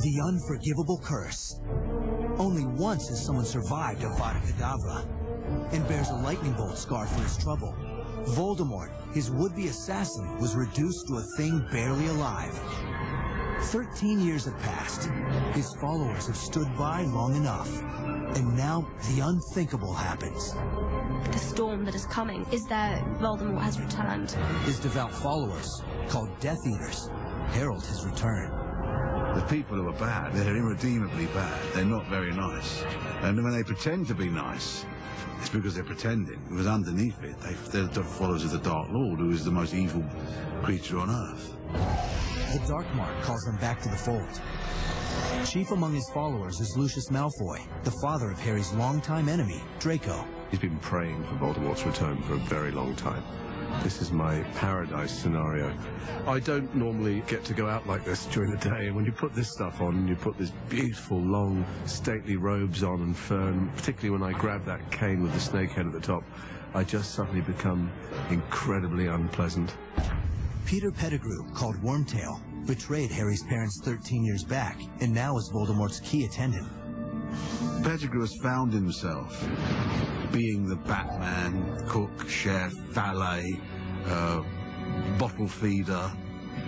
The unforgivable curse. Only once has someone survived Avada Kedavra, and bears a lightning bolt scar for his trouble. Voldemort, his would-be assassin, was reduced to a thing barely alive. 13 years have passed. His followers have stood by long enough. And now the unthinkable happens. The storm that is coming is that Voldemort has returned. His devout followers, called Death Eaters, herald his return. The people who are bad, they're irredeemably bad. They're not very nice. And when they pretend to be nice, it's because they're pretending. Because underneath it, they're the followers of the Dark Lord, who is the most evil creature on Earth. The Dark Mark calls them back to the fold. Chief among his followers is Lucius Malfoy, the father of Harry's longtime enemy, Draco. He's been praying for Voldemort's return for a very long time. This is my paradise scenario. I don't normally get to go out like this during the day, and when you put this stuff on, you put this beautiful, long, stately robes on and fur, and particularly when I grab that cane with the snake head at the top, I just suddenly become incredibly unpleasant. Peter Pettigrew, called Wormtail, betrayed Harry's parents 13 years back, and now is Voldemort's key attendant. Pettigrew has found himself being the Batman, cook, chef, valet, bottle feeder.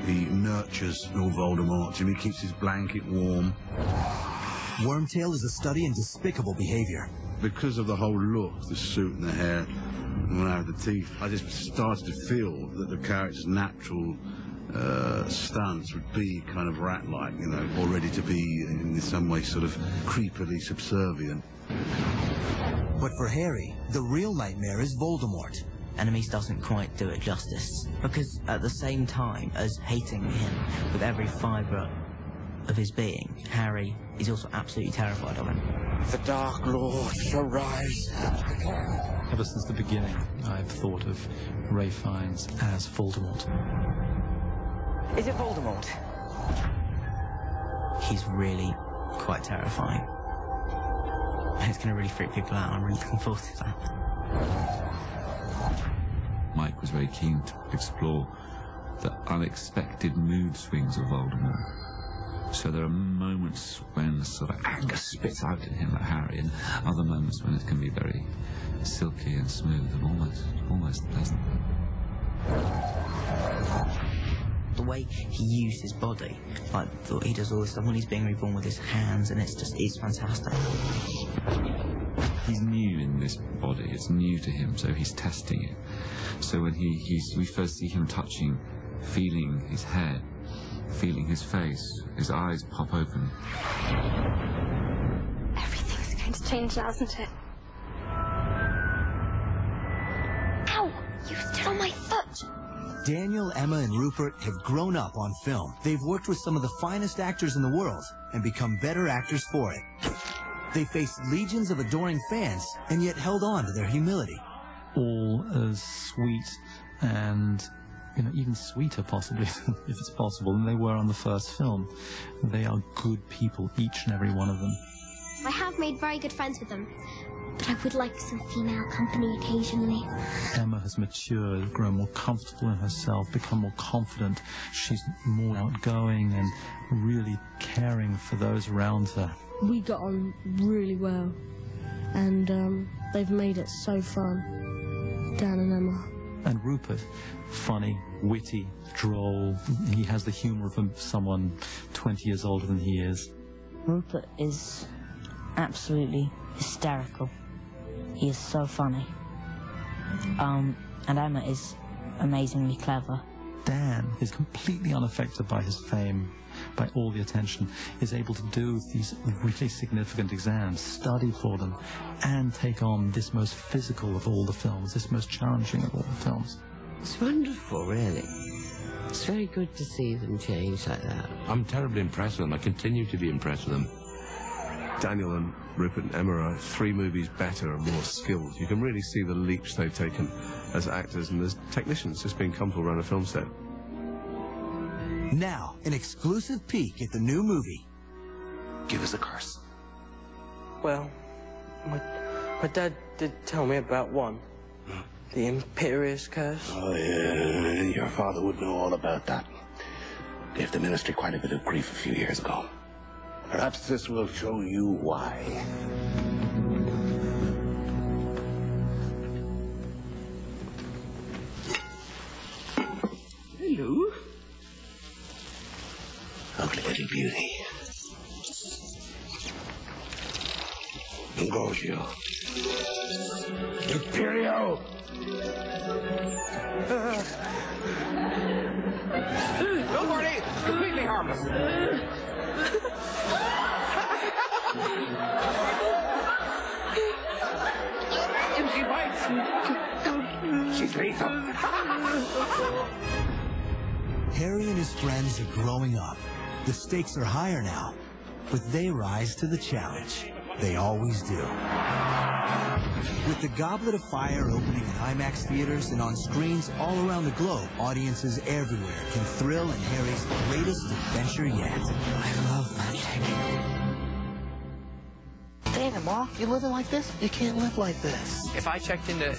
He nurtures Lord Voldemort, and he keeps his blanket warm. Wormtail is a study in despicable behavior. Because of the whole look, the suit and the hair, and the teeth, I just started to feel that the character's natural stance would be kind of rat-like, you know, or ready to be in some way sort of creepily subservient. But for Harry, the real nightmare is Voldemort. Enemies doesn't quite do it justice, because at the same time as hating him with every fibre of his being, Harry is also absolutely terrified of him. The Dark Lord shall rise again. Ever since the beginning, I've thought of Ralph Fiennes as Voldemort. Is it Voldemort? He's really quite terrifying. And it's going to really freak people out. I'm really looking forward to that. Mike was very keen to explore the unexpected mood swings of Voldemort. So there are moments when sort of anger spits out at him at Harry, and other moments when it can be very silky and smooth and almost pleasant. The way he used his body, like he does all this stuff when he's being reborn with his hands, and it's fantastic. He's new in this body, it's new to him, so he's testing it. So when we first see him touching, feeling his head, feeling his face, his eyes pop open. Everything's going to change now, isn't it? Ow! You stood on my foot! Daniel, Emma, and Rupert have grown up on film. They've worked with some of the finest actors in the world and become better actors for it. They faced legions of adoring fans and yet held on to their humility. All as sweet and, you know, even sweeter possibly, if it's possible, than they were on the first film. They are good people, each and every one of them. I have made very good friends with them, but I would like some female company occasionally. Emma has matured, grown more comfortable in herself, become more confident. She's more outgoing and really caring for those around her. We got on really well, and they've made it so fun, Dan and Emma. And Rupert, funny, witty, droll. He has the humour of someone 20 years older than he is. Rupert is absolutely hysterical. He is so funny. And Emma is amazingly clever. Dan is completely unaffected by his fame, by all the attention, is able to do these really significant exams, study for them, and take on this most physical of all the films, this most challenging of all the films. It's wonderful, really. It's very good to see them change like that. I'm terribly impressed with them. I continue to be impressed with them. Daniel and Rupert and Emma are 3 movies better and more skilled. You can really see the leaps they've taken as actors and as technicians just being comfortable around a film set. Now, an exclusive peek at the new movie. Give us a curse. Well, my dad did tell me about one. The Imperious Curse. Oh, yeah, your father would know all about that. Gave the ministry quite a bit of grief a few years ago. Perhaps this will show you why. Hello. Ugly little beauty. Ingogio. Imperio! Don't worry, it's completely harmless. If she bites, she's lethal. Harry and his friends are growing up. The stakes are higher now, but they rise to the challenge. They always do. With the Goblet of Fire opening in IMAX theaters and on screens all around the globe, audiences everywhere can thrill in Harry's greatest adventure yet. I love magic. Damn, Ma, you living like this? You can't live like this. If I checked into